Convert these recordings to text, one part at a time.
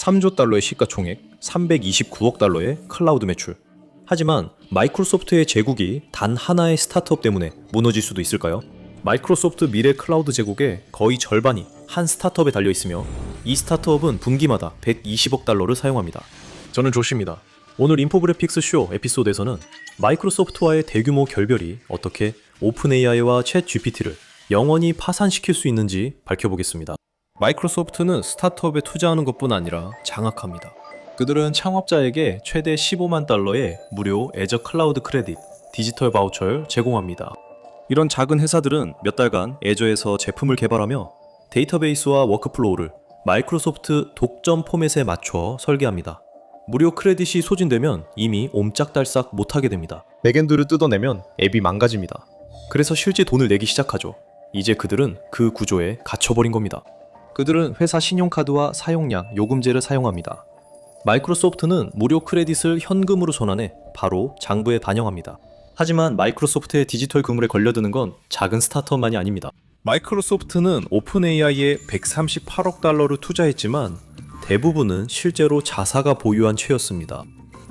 3조 달러의 시가총액, 329억 달러의 클라우드 매출. 하지만 마이크로소프트의 제국이 단 하나의 스타트업 때문에 무너질 수도 있을까요? 마이크로소프트 미래 클라우드 제국의 거의 절반이 한 스타트업에 달려 있으며 이 스타트업은 분기마다 120억 달러를 사용합니다. 저는 조시입니다. 오늘 인포그래픽스 쇼 에피소드에서는 마이크로소프트와의 대규모 결별이 어떻게 오픈 AI와 챗 GPT를 영원히 파산시킬 수 있는지 밝혀보겠습니다. 마이크로소프트는 스타트업에 투자하는 것뿐 아니라 장악합니다. 그들은 창업자에게 최대 15만 달러의 무료 애저 클라우드 크레딧, 디지털 바우처를 제공합니다. 이런 작은 회사들은 몇 달간 애저에서 제품을 개발하며 데이터베이스와 워크플로우를 마이크로소프트 독점 포맷에 맞춰 설계합니다. 무료 크레딧이 소진되면 이미 옴짝달싹 못하게 됩니다. 백엔드를 뜯어내면 앱이 망가집니다. 그래서 실제 돈을 내기 시작하죠. 이제 그들은 그 구조에 갇혀버린 겁니다. 그들은 회사 신용카드와 사용량, 요금제를 사용합니다. 마이크로소프트는 무료 크레딧을 현금으로 전환해 바로 장부에 반영합니다. 하지만 마이크로소프트의 디지털 그물에 걸려드는 건 작은 스타트업만이 아닙니다. 마이크로소프트는 오픈 AI에 138억 달러를 투자했지만 대부분은 실제로 자사가 보유한 채였습니다.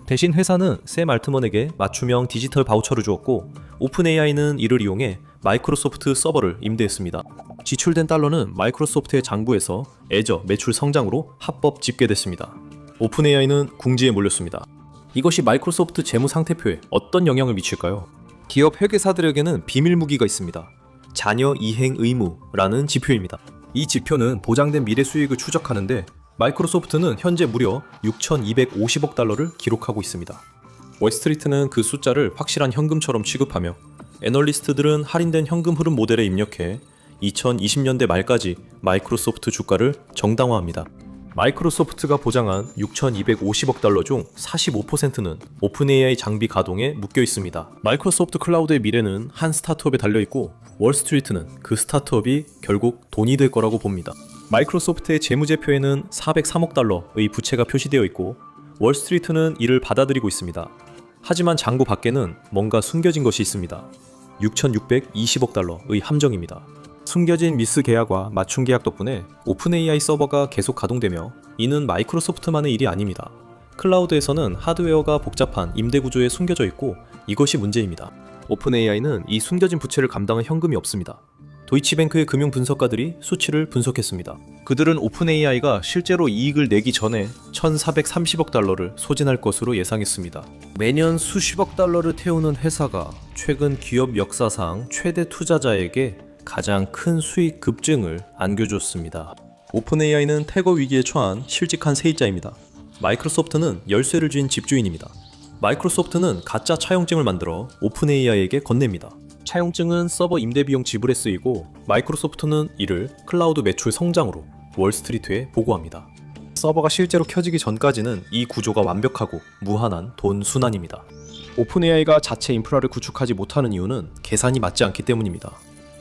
대신 회사는 샘 알트먼에게 맞춤형 디지털 바우처를 주었고 오픈 AI는 이를 이용해 마이크로소프트 서버를 임대했습니다. 지출된 달러는 마이크로소프트의 장부에서 애저 매출 성장으로 합법 집계됐습니다. 오픈 AI는 궁지에 몰렸습니다. 이것이 마이크로소프트 재무 상태표에 어떤 영향을 미칠까요? 기업 회계사들에게는 비밀 무기가 있습니다. 자녀 이행 의무라는 지표입니다. 이 지표는 보장된 미래 수익을 추적하는데 마이크로소프트는 현재 무려 6,250억 달러를 기록하고 있습니다. 월스트리트는 그 숫자를 확실한 현금처럼 취급하며 애널리스트들은 할인된 현금 흐름 모델에 입력해 2020년대 말까지 마이크로소프트 주가를 정당화합니다. 마이크로소프트가 보장한 6,250억 달러 중 45%는 오픈 AI 장비 가동에 묶여 있습니다. 마이크로소프트 클라우드의 미래는 한 스타트업에 달려있고 월스트리트는 그 스타트업이 결국 돈이 될 거라고 봅니다. 마이크로소프트의 재무제표에는 403억 달러의 부채가 표시되어 있고 월스트리트는 이를 받아들이고 있습니다. 하지만 장부 밖에는 뭔가 숨겨진 것이 있습니다. 6,620억 달러의 함정입니다. 숨겨진 미스 계약과 맞춤 계약 덕분에 오픈 AI 서버가 계속 가동되며 이는 마이크로소프트만의 일이 아닙니다. 클라우드에서는 하드웨어가 복잡한 임대 구조에 숨겨져 있고 이것이 문제입니다. 오픈 AI는 이 숨겨진 부채를 감당할 현금이 없습니다. 도이치뱅크의 금융 분석가들이 수치를 분석했습니다. 그들은 오픈 AI가 실제로 이익을 내기 전에 1,430억 달러를 소진할 것으로 예상했습니다. 매년 수십억 달러를 태우는 회사가 최근 기업 역사상 최대 투자자에게 가장 큰 수익 급증을 안겨줬습니다. 오픈 AI는 태거 위기에 처한 실직한 세입자입니다. 마이크로소프트는 열쇠를 쥔 집주인입니다. 마이크로소프트는 가짜 차용증을 만들어 오픈 AI에게 건넵니다. 차용증은 서버 임대 비용 지불에 쓰이고 마이크로소프트는 이를 클라우드 매출 성장으로 월스트리트에 보고합니다. 서버가 실제로 켜지기 전까지는 이 구조가 완벽하고 무한한 돈 순환입니다. 오픈 AI가 자체 인프라를 구축하지 못하는 이유는 계산이 맞지 않기 때문입니다.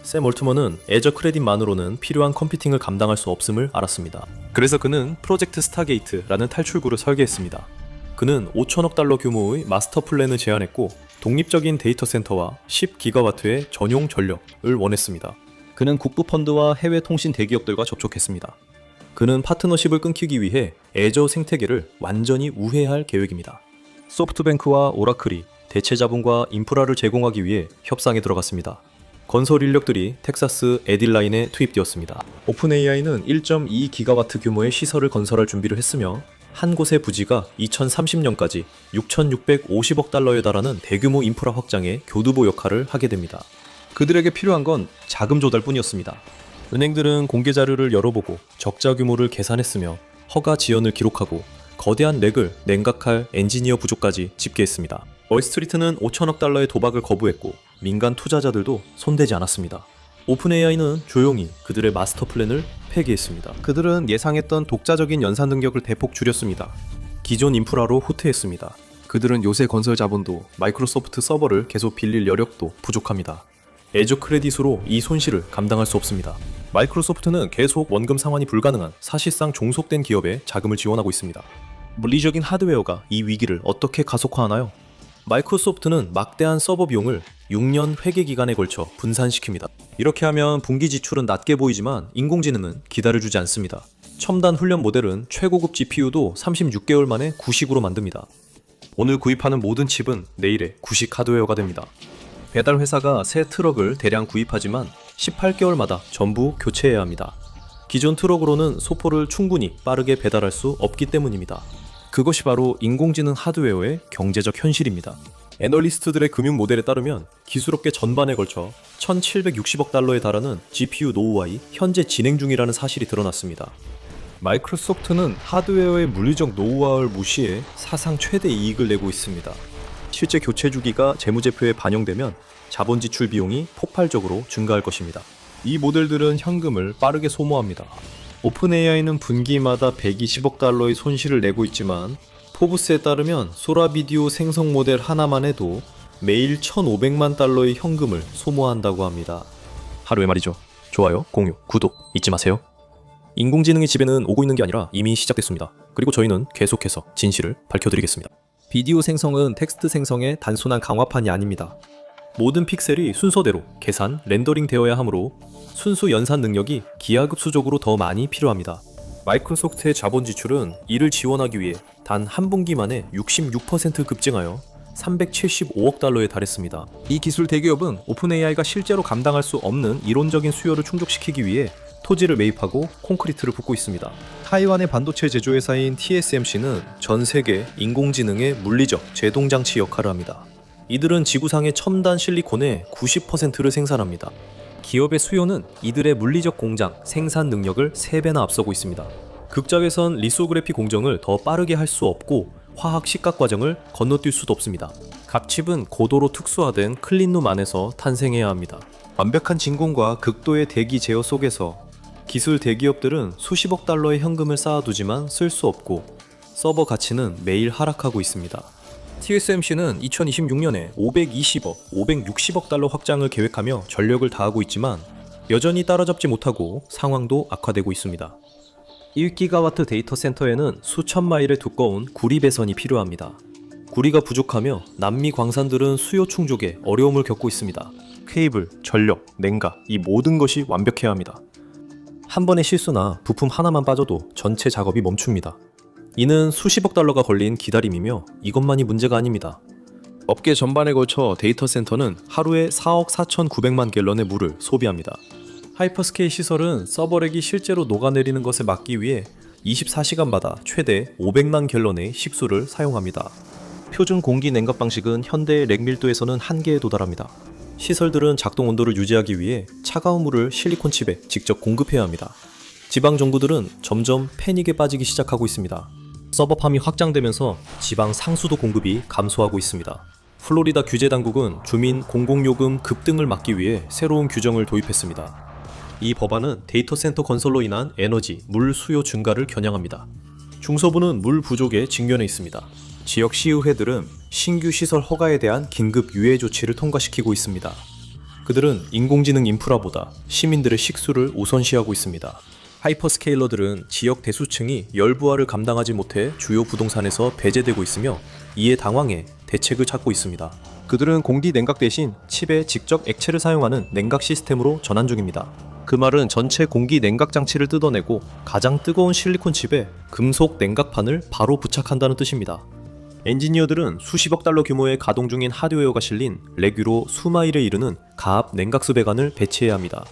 샘 올트먼은 애저 크레딧만으로는 필요한 컴퓨팅을 감당할 수 없음을 알았습니다. 그래서 그는 프로젝트 스타게이트라는 탈출구를 설계했습니다. 그는 5천억 달러 규모의 마스터 플랜을 제안했고 독립적인 데이터 센터와 10기가와트의 전용 전력을 원했습니다. 그는 국부 펀드와 해외 통신 대기업들과 접촉했습니다. 그는 파트너십을 끊기기 위해 애저 생태계를 완전히 우회할 계획입니다. 소프트뱅크와 오라클이 대체 자본과 인프라를 제공하기 위해 협상에 들어갔습니다. 건설 인력들이 텍사스 에딜라인에 투입되었습니다. 오픈 AI는 1.2기가와트 규모의 시설을 건설할 준비를 했으며 한 곳의 부지가 2030년까지 6,650억 달러에 달하는 대규모 인프라 확장의 교두보 역할을 하게 됩니다. 그들에게 필요한 건 자금 조달뿐이었습니다. 은행들은 공개 자료를 열어보고 적자 규모를 계산했으며 허가 지연을 기록하고 거대한 렉을 냉각할 엔지니어 부족까지 집계했습니다. 월스트리트는 5천억 달러의 도박을 거부했고 민간 투자자들도 손대지 않았습니다. 오픈 AI는 조용히 그들의 마스터 플랜을 폐기했습니다. 그들은 예상했던 독자적인 연산 능력을 대폭 줄였습니다. 기존 인프라로 후퇴했습니다. 그들은 요새 건설 자본도 마이크로소프트 서버를 계속 빌릴 여력도 부족합니다. 애저 크레딧으로 이 손실을 감당할 수 없습니다. 마이크로소프트는 계속 원금 상환이 불가능한 사실상 종속된 기업에 자금을 지원하고 있습니다. 물리적인 하드웨어가 이 위기를 어떻게 가속화하나요? 마이크로소프트는 막대한 서버 비용을 6년 회계 기간에 걸쳐 분산시킵니다. 이렇게 하면 분기 지출은 낮게 보이지만 인공지능은 기다려주지 않습니다. 첨단 훈련 모델은 최고급 GPU도 36개월 만에 구식으로 만듭니다. 오늘 구입하는 모든 칩은 내일의 구식 하드웨어가 됩니다. 배달 회사가 새 트럭을 대량 구입하지만 18개월마다 전부 교체해야 합니다. 기존 트럭으로는 소포를 충분히 빠르게 배달할 수 없기 때문입니다. 그것이 바로 인공지능 하드웨어의 경제적 현실입니다. 애널리스트들의 금융 모델에 따르면 기술업계 전반에 걸쳐 1,760억 달러에 달하는 GPU 노후화이 현재 진행 중이라는 사실이 드러났습니다. 마이크로소프트는 하드웨어의 물리적 노후화를 무시해 사상 최대 이익을 내고 있습니다. 실제 교체 주기가 재무제표에 반영되면 자본 지출 비용이 폭발적으로 증가할 것입니다. 이 모델들은 현금을 빠르게 소모합니다. 오픈 AI는 분기마다 120억 달러의 손실을 내고 있지만 포브스에 따르면 소라 비디오 생성 모델 하나만 해도 매일 1,500만 달러의 현금을 소모한다고 합니다. 하루에 말이죠. 좋아요, 공유, 구독 잊지 마세요. 인공지능의 지배는 오고 있는 게 아니라 이미 시작됐습니다. 그리고 저희는 계속해서 진실을 밝혀드리겠습니다. 비디오 생성은 텍스트 생성의 단순한 강화판이 아닙니다. 모든 픽셀이 순서대로 계산, 렌더링 되어야 하므로 순수 연산 능력이 기하급수적으로 더 많이 필요합니다. 마이크로소프트의 자본 지출은 이를 지원하기 위해 단 한 분기 만에 66% 급증하여 375억 달러에 달했습니다. 이 기술 대기업은 오픈 AI가 실제로 감당할 수 없는 이론적인 수요를 충족시키기 위해 토지를 매입하고 콘크리트를 붓고 있습니다. 타이완의 반도체 제조회사인 TSMC는 전 세계 인공지능의 물리적 제동장치 역할을 합니다. 이들은 지구상의 첨단 실리콘의 90%를 생산합니다. 기업의 수요는 이들의 물리적 공장 생산 능력을 3배나 앞서고 있습니다. 극작에선 리소그래피 공정을 더 빠르게 할 수 없고 화학 식각 과정을 건너뛸 수도 없습니다. 갑칩은 고도로 특수화된 클린룸 안에서 탄생해야 합니다. 완벽한 진공과 극도의 대기 제어 속에서 기술 대기업들은 수십억 달러의 현금을 쌓아두지만 쓸 수 없고 서버 가치는 매일 하락하고 있습니다. TSMC는 2026년에 520억, 560억 달러 확장을 계획하며 전력을 다하고 있지만 여전히 따라잡지 못하고 상황도 악화되고 있습니다. 1기가와트 데이터 센터에는 수천 마일의 두꺼운 구리 배선이 필요합니다. 구리가 부족하며 남미 광산들은 수요 충족에 어려움을 겪고 있습니다. 케이블, 전력, 냉각 이 모든 것이 완벽해야 합니다. 한 번의 실수나 부품 하나만 빠져도 전체 작업이 멈춥니다. 이는 수십억 달러가 걸린 기다림이며 이것만이 문제가 아닙니다. 업계 전반에 걸쳐 데이터 센터는 하루에 4억 4,900만 갤런의 물을 소비합니다. 하이퍼스케일 시설은 서버렉이 실제로 녹아내리는 것을 막기 위해 24시간마다 최대 500만 갤런의 식수를 사용합니다. 표준 공기 냉각 방식은 현대의 렉 밀도에서는 한계에 도달합니다. 시설들은 작동 온도를 유지하기 위해 차가운 물을 실리콘 칩에 직접 공급해야 합니다. 지방 정부들은 점점 패닉에 빠지기 시작하고 있습니다. 서버팜이 확장되면서 지방 상수도 공급이 감소하고 있습니다. 플로리다 규제 당국은 주민 공공요금 급등을 막기 위해 새로운 규정을 도입했습니다. 이 법안은 데이터 센터 건설로 인한 에너지, 물 수요 증가를 겨냥합니다. 중서부는 물 부족에 직면해 있습니다. 지역 시의회들은 신규 시설 허가에 대한 긴급 유예 조치를 통과시키고 있습니다. 그들은 인공지능 인프라보다 시민들의 식수를 우선시하고 있습니다. 하이퍼스케일러들은 지역 대수층이 열부하를 감당하지 못해 주요 부동산에서 배제되고 있으며 이에 당황해 대책을 찾고 있습니다. 그들은 공기 냉각 대신 칩에 직접 액체를 사용하는 냉각 시스템으로 전환 중입니다. 그 말은 전체 공기 냉각 장치를 뜯어내고 가장 뜨거운 실리콘 칩에 금속 냉각판을 바로 부착한다는 뜻입니다. 엔지니어들은 수십억 달러 규모의 가동 중인 하드웨어가 실린 렉 위로 수마일에 이르는 가압 냉각수 배관을 배치해야 합니다.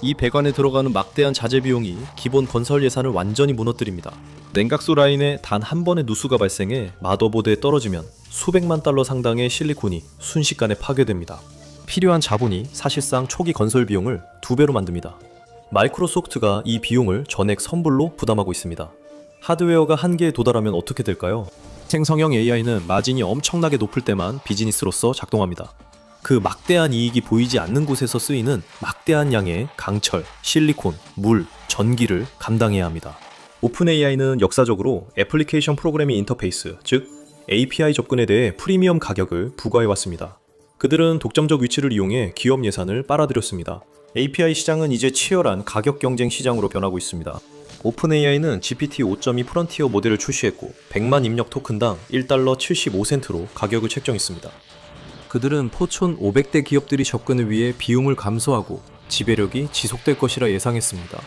이 배관에 들어가는 막대한 자재 비용이 기본 건설 예산을 완전히 무너뜨립니다. 냉각수 라인에 단 한 번의 누수가 발생해 마더보드에 떨어지면 수백만 달러 상당의 실리콘이 순식간에 파괴됩니다. 필요한 자본이 사실상 초기 건설 비용을 2배로 만듭니다. 마이크로소프트가 이 비용을 전액 선불로 부담하고 있습니다. 하드웨어가 한계에 도달하면 어떻게 될까요? 생성형 AI는 마진이 엄청나게 높을 때만 비즈니스로서 작동합니다. 그 막대한 이익이 보이지 않는 곳에서 쓰이는 막대한 양의 강철, 실리콘, 물, 전기를 감당해야 합니다. 오픈 AI는 역사적으로 애플리케이션 프로그래밍 인터페이스, 즉 API 접근에 대해 프리미엄 가격을 부과해왔습니다. 그들은 독점적 위치를 이용해 기업 예산을 빨아들였습니다. API 시장은 이제 치열한 가격 경쟁 시장으로 변하고 있습니다. 오픈 AI는 GPT 5.2 프론티어 모델을 출시했고 100만 입력 토큰당 1달러 75센트로 가격을 책정했습니다. 그들은 포천 500대 기업들이 접근을 위해 비용을 감소하고 지배력이 지속될 것이라 예상했습니다.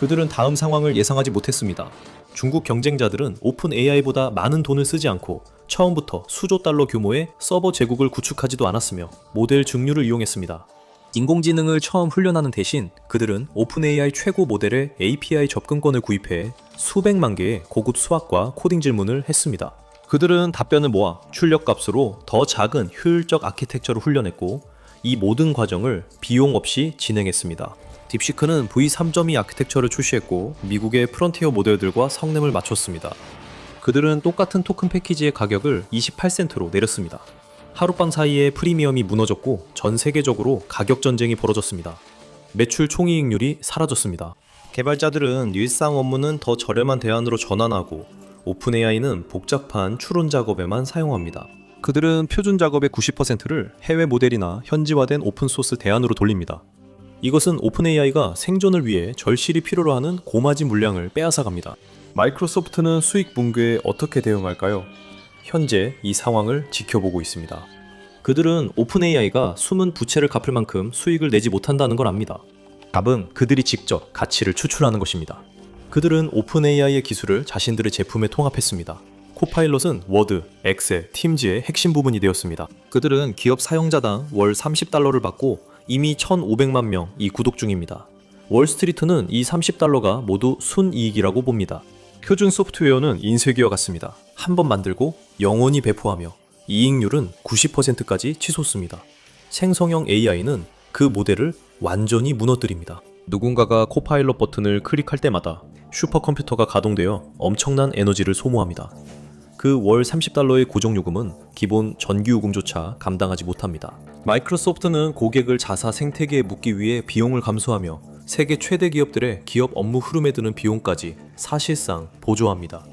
그들은 다음 상황을 예상하지 못했습니다. 중국 경쟁자들은 오픈 AI보다 많은 돈을 쓰지 않고 처음부터 수조 달러 규모의 서버 제국을 구축하지도 않았으며 모델 증류를 이용했습니다. 인공지능을 처음 훈련하는 대신 그들은 오픈AI 최고 모델의 API 접근권을 구입해 수백만 개의 고급 수학과 코딩 질문을 했습니다. 그들은 답변을 모아 출력값으로 더 작은 효율적 아키텍처를 훈련했고 이 모든 과정을 비용 없이 진행했습니다. 딥시크는 V3.2 아키텍처를 출시했고 미국의 프론티어 모델들과 성능을 맞췄습니다. 그들은 똑같은 토큰 패키지의 가격을 28센트로 내렸습니다. 하룻밤 사이에 프리미엄이 무너졌고 전 세계적으로 가격 전쟁이 벌어졌습니다. 매출 총이익률이 사라졌습니다. 개발자들은 일상 업무는 더 저렴한 대안으로 전환하고 오픈AI는 복잡한 추론 작업에만 사용합니다. 그들은 표준 작업의 90%를 해외 모델이나 현지화된 오픈소스 대안으로 돌립니다. 이것은 오픈AI가 생존을 위해 절실히 필요로 하는 고마지 물량을 빼앗아갑니다. 마이크로소프트는 수익 붕괴에 어떻게 대응할까요? 현재 이 상황을 지켜보고 있습니다. 그들은 오픈AI가 숨은 부채를 갚을 만큼 수익을 내지 못한다는 걸 압니다. 답은 그들이 직접 가치를 추출하는 것입니다. 그들은 오픈AI의 기술을 자신들의 제품에 통합했습니다. 코파일럿은 워드, 엑셀, 팀즈의 핵심 부분이 되었습니다. 그들은 기업 사용자당 월 30달러를 받고 이미 1,500만 명이 구독 중입니다. 월스트리트는 이 30달러가 모두 순이익이라고 봅니다. 표준 소프트웨어는 인쇄기와 같습니다. 한 번 만들고 영원히 배포하며 이익률은 90%까지 치솟습니다. 생성형 AI는 그 모델을 완전히 무너뜨립니다. 누군가가 코파일럿 버튼을 클릭할 때마다 슈퍼컴퓨터가 가동되어 엄청난 에너지를 소모합니다. 그 월 30달러의 고정요금은 기본 전기요금조차 감당하지 못합니다. 마이크로소프트는 고객을 자사 생태계에 묶기 위해 비용을 감소하며 세계 최대 기업들의 기업 업무 흐름에 드는 비용까지 사실상 보조합니다.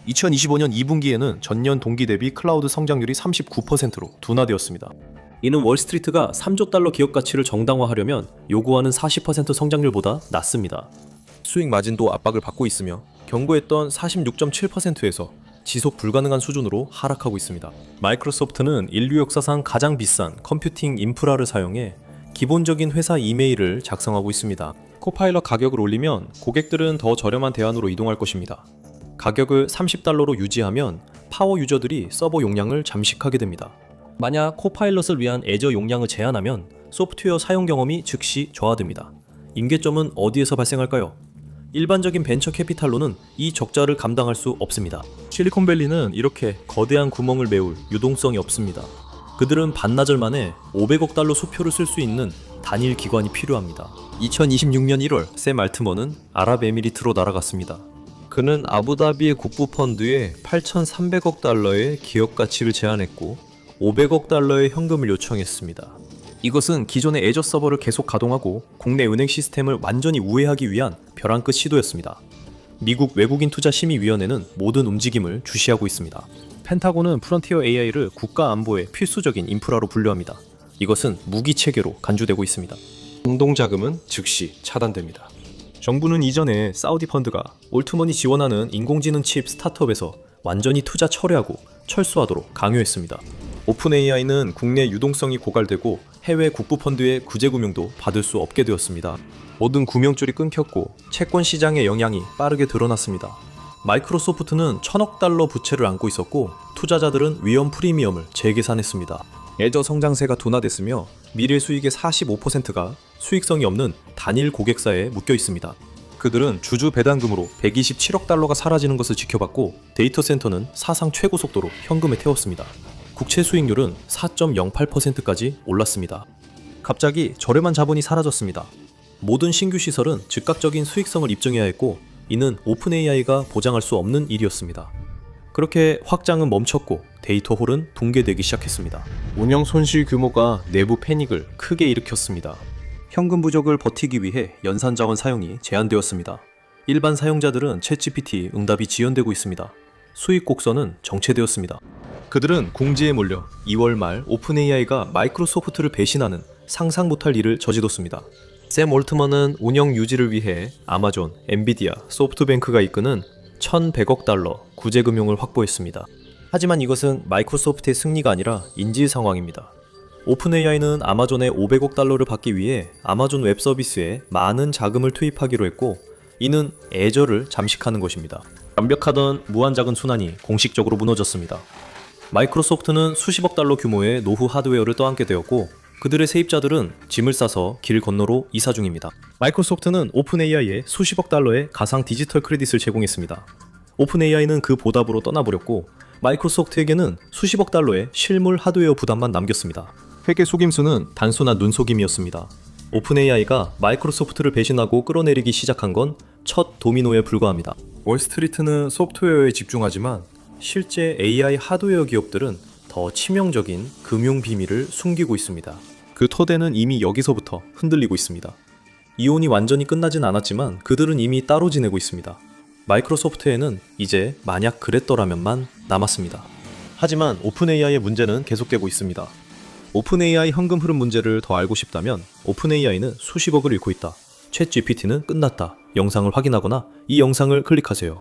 2025년 2분기에는 전년 동기 대비 클라우드 성장률이 39%로 둔화되었습니다. 이는 월스트리트가 3조 달러 기업 가치를 정당화하려면 요구하는 40% 성장률보다 낮습니다. 수익 마진도 압박을 받고 있으며 경고했던 46.7%에서 지속 불가능한 수준으로 하락하고 있습니다. 마이크로소프트는 인류 역사상 가장 비싼 컴퓨팅 인프라를 사용해 기본적인 회사 이메일을 작성하고 있습니다. 코파일럿 가격을 올리면 고객들은 더 저렴한 대안으로 이동할 것입니다. 가격을 30달러로 유지하면 파워 유저들이 서버 용량을 잠식하게 됩니다. 만약 코파일럿을 위한 애저 용량을 제한하면 소프트웨어 사용 경험이 즉시 저하됩니다. 임계점은 어디에서 발생할까요? 일반적인 벤처 캐피탈로는 이 적자를 감당할 수 없습니다. 실리콘밸리는 이렇게 거대한 구멍을 메울 유동성이 없습니다. 그들은 반나절 만에 500억 달러 수표를 쓸 수 있는 단일 기관이 필요합니다. 2026년 1월 샘 알트먼은 아랍에미리트로 날아갔습니다. 그는 아부다비의 국부 펀드에 8,300억 달러의 기업 가치를 제안했고 500억 달러의 현금을 요청했습니다. 이것은 기존의 애저 서버를 계속 가동하고 국내 은행 시스템을 완전히 우회하기 위한 벼랑 끝 시도였습니다. 미국 외국인 투자 심의위원회는 모든 움직임을 주시하고 있습니다. 펜타곤은 프론티어 AI를 국가 안보의 필수적인 인프라로 분류합니다. 이것은 무기 체계로 간주되고 있습니다. 공동 자금은 즉시 차단됩니다. 정부는 이전에 사우디 펀드가 올트먼이 지원하는 인공지능 칩 스타트업에서 완전히 투자 철회하고 철수하도록 강요했습니다. 오픈AI는 국내 유동성이 고갈되고 해외 국부 펀드의 구제 금융도 받을 수 없게 되었습니다. 모든 구명줄이 끊겼고 채권 시장의 영향이 빠르게 드러났습니다. 마이크로소프트는 1,000억 달러 부채를 안고 있었고 투자자들은 위험 프리미엄을 재계산했습니다. 애저 성장세가 둔화됐으며 미래 수익의 45%가 수익성이 없는 단일 고객사에 묶여 있습니다. 그들은 주주 배당금으로 127억 달러가 사라지는 것을 지켜봤고 데이터 센터는 사상 최고 속도로 현금에 태웠습니다. 국채 수익률은 4.08%까지 올랐습니다. 갑자기 저렴한 자본이 사라졌습니다. 모든 신규 시설은 즉각적인 수익성을 입증해야 했고 이는 오픈AI가 보장할 수 없는 일이었습니다. 그렇게 확장은 멈췄고 데이터 홀은 붕괴되기 시작했습니다. 운영 손실 규모가 내부 패닉을 크게 일으켰습니다. 현금 부족을 버티기 위해 연산 자원 사용이 제한되었습니다. 일반 사용자들은 챗GPT 응답이 지연되고 있습니다. 수익 곡선은 정체되었습니다. 그들은 궁지에 몰려 2월 말 오픈AI가 마이크로소프트를 배신하는 상상 못할 일을 저지렀습니다. 샘 올트먼은 운영 유지를 위해 아마존, 엔비디아, 소프트뱅크가 이끄는 1,100억 달러 구제금융을 확보했습니다. 하지만 이것은 마이크로소프트의 승리가 아니라 인지 상황입니다. 오픈AI는 아마존의 500억 달러를 받기 위해 아마존 웹 서비스에 많은 자금을 투입하기로 했고 이는 애저를 잠식하는 것입니다. 완벽하던 무한작은 순환이 공식적으로 무너졌습니다. 마이크로소프트는 수십억 달러 규모의 노후 하드웨어를 떠안게 되었고 그들의 세입자들은 짐을 싸서 길 건너로 이사 중입니다. 마이크로소프트는 오픈AI에 수십억 달러의 가상 디지털 크레딧을 제공했습니다. 오픈AI는 그 보답으로 떠나버렸고 마이크로소프트에게는 수십억 달러의 실물 하드웨어 부담만 남겼습니다. 회계 속임수는 단순한 눈속임이었습니다. 오픈AI가 마이크로소프트를 배신하고 끌어내리기 시작한 건 첫 도미노에 불과합니다. 월스트리트는 소프트웨어에 집중하지만 실제 AI 하드웨어 기업들은 더 치명적인 금융 비밀을 숨기고 있습니다. 그 토대는 이미 여기서부터 흔들리고 있습니다. 이혼이 완전히 끝나진 않았지만 그들은 이미 따로 지내고 있습니다. 마이크로소프트에는 이제 만약 그랬더라면만 남았습니다. 하지만 오픈AI의 문제는 계속되고 있습니다. 오픈AI 현금 흐름 문제를 더 알고 싶다면 오픈AI는 수십억을 잃고 있다. 챗GPT는 끝났다. 영상을 확인하거나 이 영상을 클릭하세요.